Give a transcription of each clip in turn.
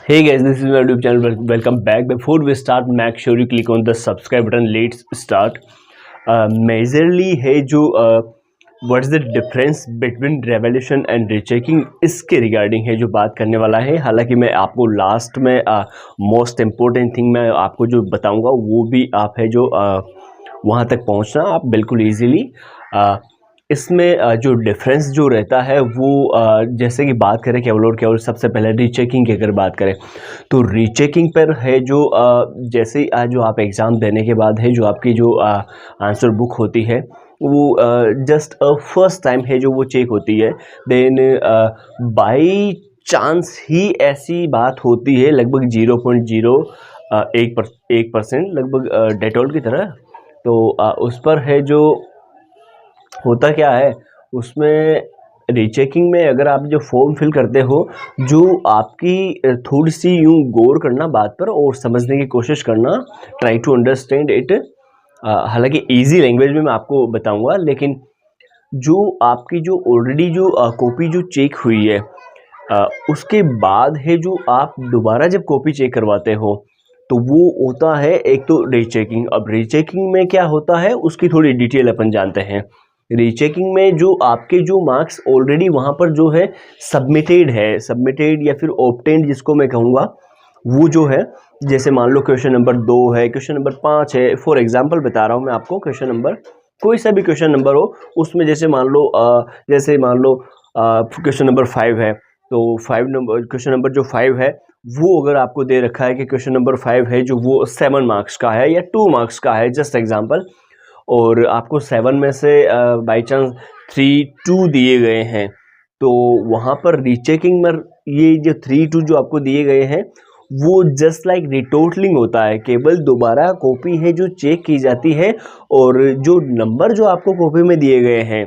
Hey guys, this is my YouTube channel. Welcome back. Before we start, make sure you click on the subscribe button. Let's start. Majorly है जो what is the difference between revolution and rechecking, इसके regarding है जो बात करने वाला है। हालांकि मैं आपको लास्ट में मोस्ट इम्पोर्टेंट थिंग मैं आपको जो बताऊंगा वो भी आप है जो वहाँ तक पहुँचना आप बिल्कुल ईजीली। इसमें जो डिफरेंस जो रहता है वो जैसे कि बात करें केवल और केवल सबसे पहले रीचेकिंग की अगर बात करें तो रीचेकिंग पर है जो जैसे जो आप एग्ज़ाम देने के बाद है जो आपकी जो आंसर बुक होती है वो जस्ट फर्स्ट टाइम है जो वो चेक होती है। देन बाई चांस ही ऐसी बात होती है लगभग 0.01% लगभग डेटॉल की तरह। तो उस पर है जो होता क्या है उसमें रीचेकिंग में अगर आप जो फॉर्म फिल करते हो जो आपकी थोड़ी सी यूँ गौर करना बात पर और समझने की कोशिश करना, ट्राई टू अंडरस्टैंड इट। हालांकि इजी लैंग्वेज में मैं आपको बताऊंगा, लेकिन जो आपकी जो ऑलरेडी जो कॉपी जो चेक हुई है उसके बाद है जो आप दोबारा जब कॉपी चेक करवाते हो तो वो होता है एक तो रीचेकिंग। अब रीचेकिंग में क्या होता है उसकी थोड़ी डिटेल अपन जानते हैं। रीचेकिंग में जो आपके जो मार्क्स ऑलरेडी वहाँ पर जो है सबमिटेड या फिर ऑब्टेन्ड जिसको मैं कहूँगा, वो जो है जैसे मान लो क्वेश्चन नंबर 2 है, क्वेश्चन नंबर 5 है, फॉर एग्जांपल बता रहा हूँ मैं आपको। क्वेश्चन नंबर कोई सा भी क्वेश्चन नंबर हो उसमें जैसे मान लो क्वेश्चन नंबर 5 है तो 5 नंबर क्वेश्चन नंबर जो 5 है वो अगर आपको दे रखा है कि क्वेश्चन नंबर 5 है जो वो 7 मार्क्स का है या 2 मार्क्स का है, जस्ट एग्जांपल, और आपको 7 में से बाई चांस 3-2 दिए गए हैं तो वहाँ पर रीचेकिंग में ये जो 3-2 जो आपको दिए गए हैं वो जस्ट लाइक रिटोटलिंग होता है। केवल दोबारा कॉपी है जो चेक की जाती है और जो नंबर जो आपको कॉपी में दिए गए हैं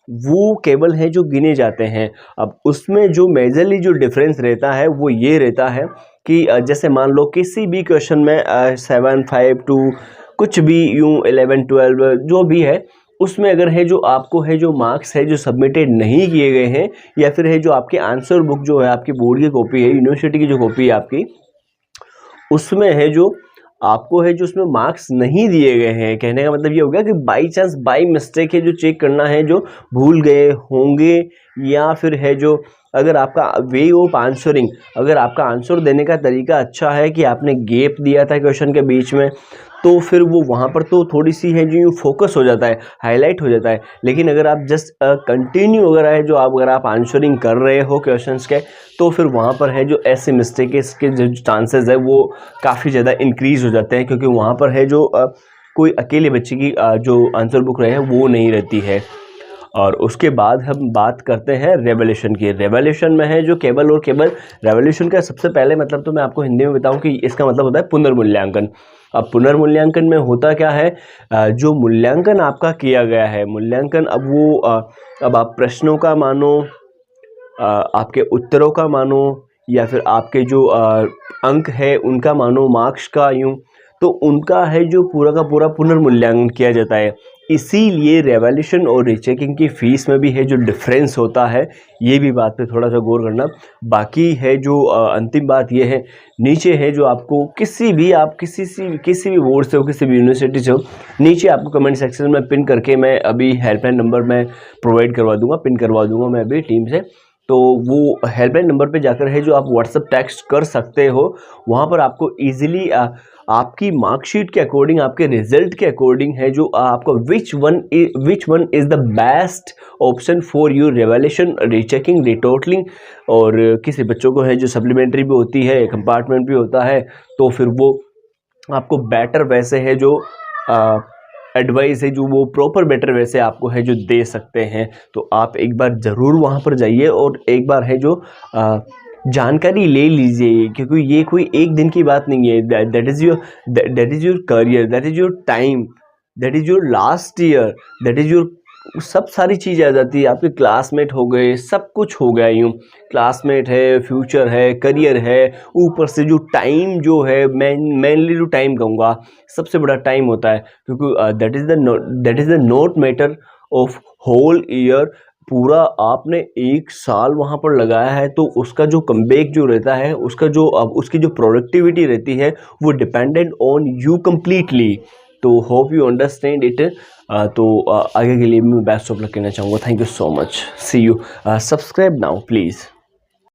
वो केवल है जो गिने जाते हैं। अब उसमें जो मेजरली जो डिफरेंस रहता है वो ये रहता है कि जैसे मान लो किसी भी क्वेश्चन में 7, 5, 2 कुछ भी यूँ 11, 12 जो भी है उसमें अगर है जो आपको है जो मार्क्स है जो सबमिटेड नहीं किए गए हैं या फिर है जो आपके आंसर बुक जो है आपकी बोर्ड की कॉपी है, यूनिवर्सिटी की जो कॉपी है आपकी, उसमें है जो आपको है जो उसमें मार्क्स नहीं दिए गए हैं, कहने का मतलब ये हो गया कि बाई चांस बाई मिस्टेक है जो चेक करना है जो भूल गए होंगे या फिर है जो अगर आपका वे ऑफ आंसरिंग, अगर आपका आंसर देने का तरीका अच्छा है कि आपने गैप दिया था क्वेश्चन के बीच में तो फिर वो वहाँ पर तो थोड़ी सी है जो फोकस हो जाता है, हाईलाइट हो जाता है। लेकिन अगर आप जस्ट कंटिन्यू अगर आप आंसरिंग कर रहे हो क्वेश्चंस के तो फिर वहाँ पर है जो ऐसे मिस्टेक के जो चांसेस है वो काफ़ी ज़्यादा इंक्रीज़ हो जाते हैं, क्योंकि वहाँ पर है जो कोई अकेले बच्चे की जो आंसर बुक रहे हैं वो नहीं रहती है। और उसके बाद हम बात करते हैं रेवोल्यूशन की। रेवोल्यूशन में है जो केवल और केवल रेवोल्यूशन का सबसे पहले मतलब तो मैं आपको हिंदी में बताऊं कि इसका मतलब होता है पुनर्मूल्यांकन। अब पुनर्मूल्यांकन में होता क्या है, जो मूल्यांकन आपका किया गया है, मूल्यांकन अब वो अब आप प्रश्नों का मानो, आपके उत्तरों का मानो या फिर आपके जो अंक है उनका मानो, मार्क्स का यूँ, तो उनका है जो पूरा का पूरा पुनर्मूल्यांकन किया जाता है। इसीलिए रेवोल्यूशन और रीचेकिंग की फ़ीस में भी है जो डिफरेंस होता है, ये भी बात पे थोड़ा सा गौर करना। बाकी है जो अंतिम बात ये है, नीचे है जो आपको किसी भी बोर्ड से हो, किसी भी यूनिवर्सिटी से हो, नीचे आपको कमेंट सेक्शन में पिन करके मैं अभी हेल्पलाइन नंबर मैं प्रोवाइड करवा दूँगा, पिन करवा दूँगा मैं अभी टीम से। तो वो हेल्पलाइन नंबर पे जाकर है जो आप व्हाट्सएप टेक्स्ट कर सकते हो। वहाँ पर आपको ईजिली आपकी मार्कशीट के अकॉर्डिंग, आपके रिजल्ट के अकॉर्डिंग है जो आपको which one is the best option for you revolution, rechecking, retotalling. और किसी बच्चों को है जो सप्लीमेंट्री भी होती है, कंपार्टमेंट भी होता है, तो फिर वो आपको बेटर वैसे है जो एडवाइस है जो वो प्रॉपर बेटर वैसे आपको है जो दे सकते हैं। तो आप एक बार ज़रूर वहाँ पर जाइए और एक बार है जो जानकारी ले लीजिए, क्योंकि ये कोई एक दिन की बात नहीं है। That is your career, that is your time, that is your last year, that is your सब सारी चीज़ें आ जाती है। आपके क्लासमेट हो गए, सब कुछ हो गया यूँ, क्लासमेट है, फ्यूचर है, करियर है, ऊपर से जो टाइम जो है, मेनली जो टाइम कहूँगा सबसे बड़ा टाइम होता है, क्योंकि that is the note matter of whole year पूरा आपने 1 साल वहाँ पर लगाया है, तो उसका जो कमबैक जो रहता है, उसका जो उसकी जो प्रोडक्टिविटी रहती है वो डिपेंडेंट ऑन यू कम्प्लीटली। तो होप यू अंडरस्टैंड इट। तो आगे के लिए मैं बेस्ट ऑफ लक कहना चाहूँगा। Thank you so much, see you. Subscribe now please.